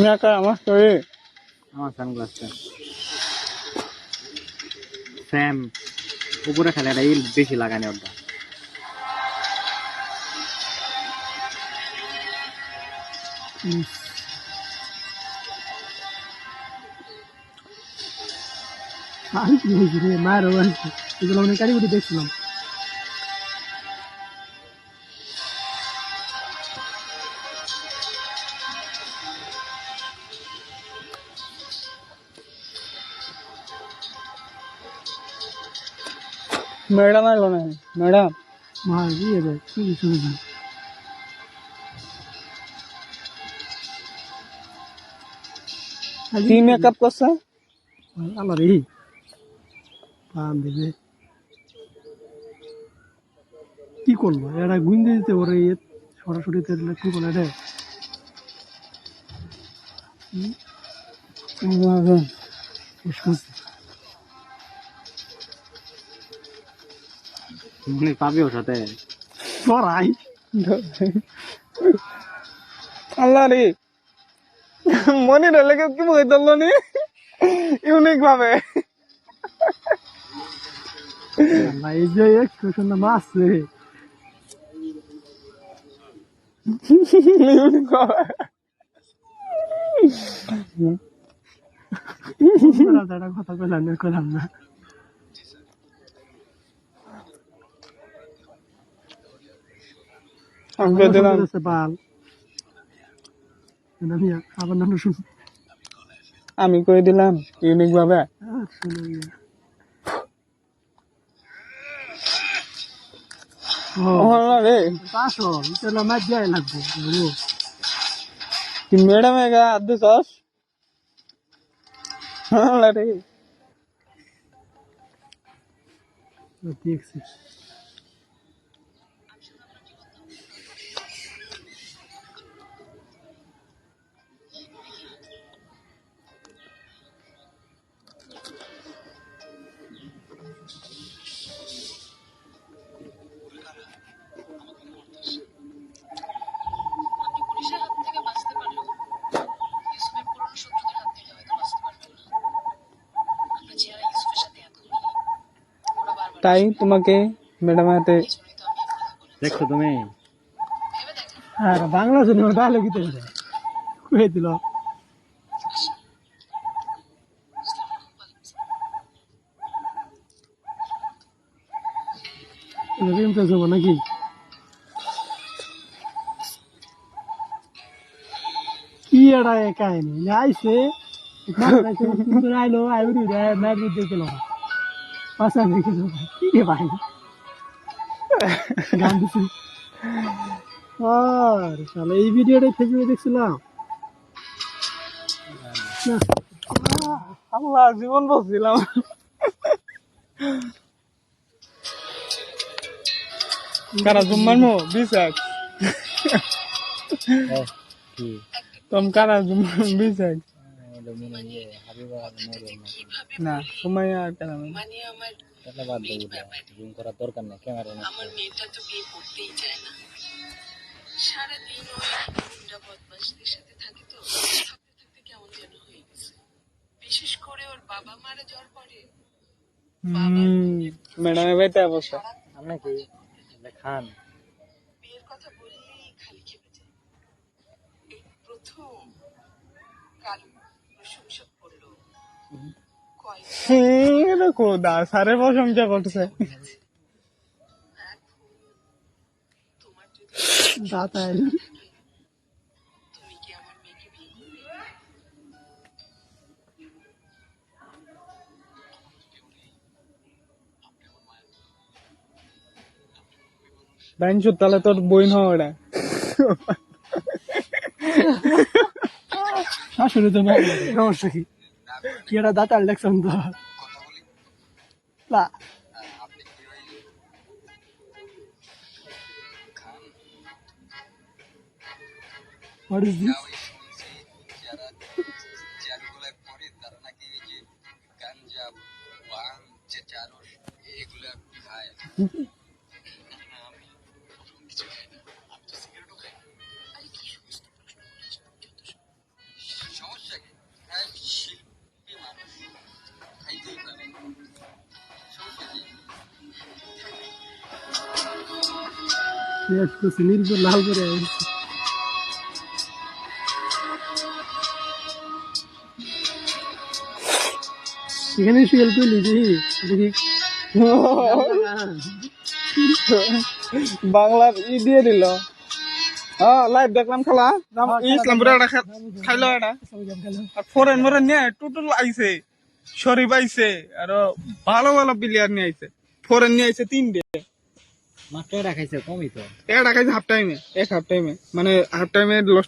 আমার স্টোরি আমার সানগ্লাসটা স্যাম উপরে খালি একটা ইল বেশি লাগানি ওটা আমি কি হয়েছি রে মায়ের এগুলো অনেক কারিগরি দেখছিলাম मैडम आलो ना मैडम মা দিয়ে দেয় কি শুনেছি কি মেকআপ করছে আল্লাহ রে পান দেবে কি করবো এরা গুঞ্জে দিতে ওরে সরাসরি তেলে কি বলে রে মনে পাবি ওর সাথে সরাই আল্লাহ রে মনে রেলে কি বই দললো নি ইউনিক ভাবে এই যে এক্সপ্রেশন না মারছে ইউনিক ভাবে কথা কইলাম না আমি দিলাম বাল আবার নাম শুন আমি কই দিলাম ইউনিক ভাবে আল্লাহ রে পাঁচশো এটা মাছ যাই লাগবে কি ম্যাডাম এগা আদে সস আল্লাহ রে দেখছি তাই তোমাকে ম্যাডাম হাতে দেখছো তুমি আর বাংলা সিনেমা তাহলে কি কয়ে দিল নাকি কি এটা কাহিনী আইসে আইলো আইবি ম্যাচ দেখছিল পাশা দেখে কি ভাই গান দিছি আর শালা এই ভিডিওটা ফেসবুকে দেখছিলাম আল্লাহ জীবন বসছিলাম কারা জুম্মার মো বিশাক কি তোম কারা জুম্মার বিশাক না সময় আর কেন এটা বাদ দেবো জুম করার দরকার নেই ক্যামেরা আমার মেয়েটা তো বিয়ে করতেই চায় না সারাদিন ওই বদমাশদের সাথে থাকে তো থাকতে থাকতে কেমন যেন হয়ে গেছে বিশেষ করে ওর বাবা মারা জ্বর পড়ে ম্যাডাম এবাইতে অবস্থা আপনি কি খান বিয়ের কথা বললেই খালি খেপে যায় এই প্রথম কাল প্রশংসা করলো কোদা সারে প্রশংসা করছে তোমার যদি দাতা তুমি কি আমার মেয়েকে বিয়ে করবে বাইনছো তাহলে তোর বই না ওটা শাশুড়ি তো সমস্যা কি কি একটা দাতার লেকশন তো না What is this? শেষ করছে নির্ভর লাল করে আসছে। এখানে শুয়েল করলি দেখি দেখি বাংলার দিয়ে দিল। হ্যাঁ লাইভ দেখলাম খেলা ইসলামপুরে একটা খাইলো এটা আর ফরেন মরেন নিয়ে টুটুল আইছে শরীফ আইছে আর ভালো ভালো প্লেয়ার নিয়ে আইছে ফরেন নিয়ে আইছে 3টে মাত্র রাখাইছে কমই তো এটা খাইছে হাফ টাইমে মানে হাফ টাইমে লস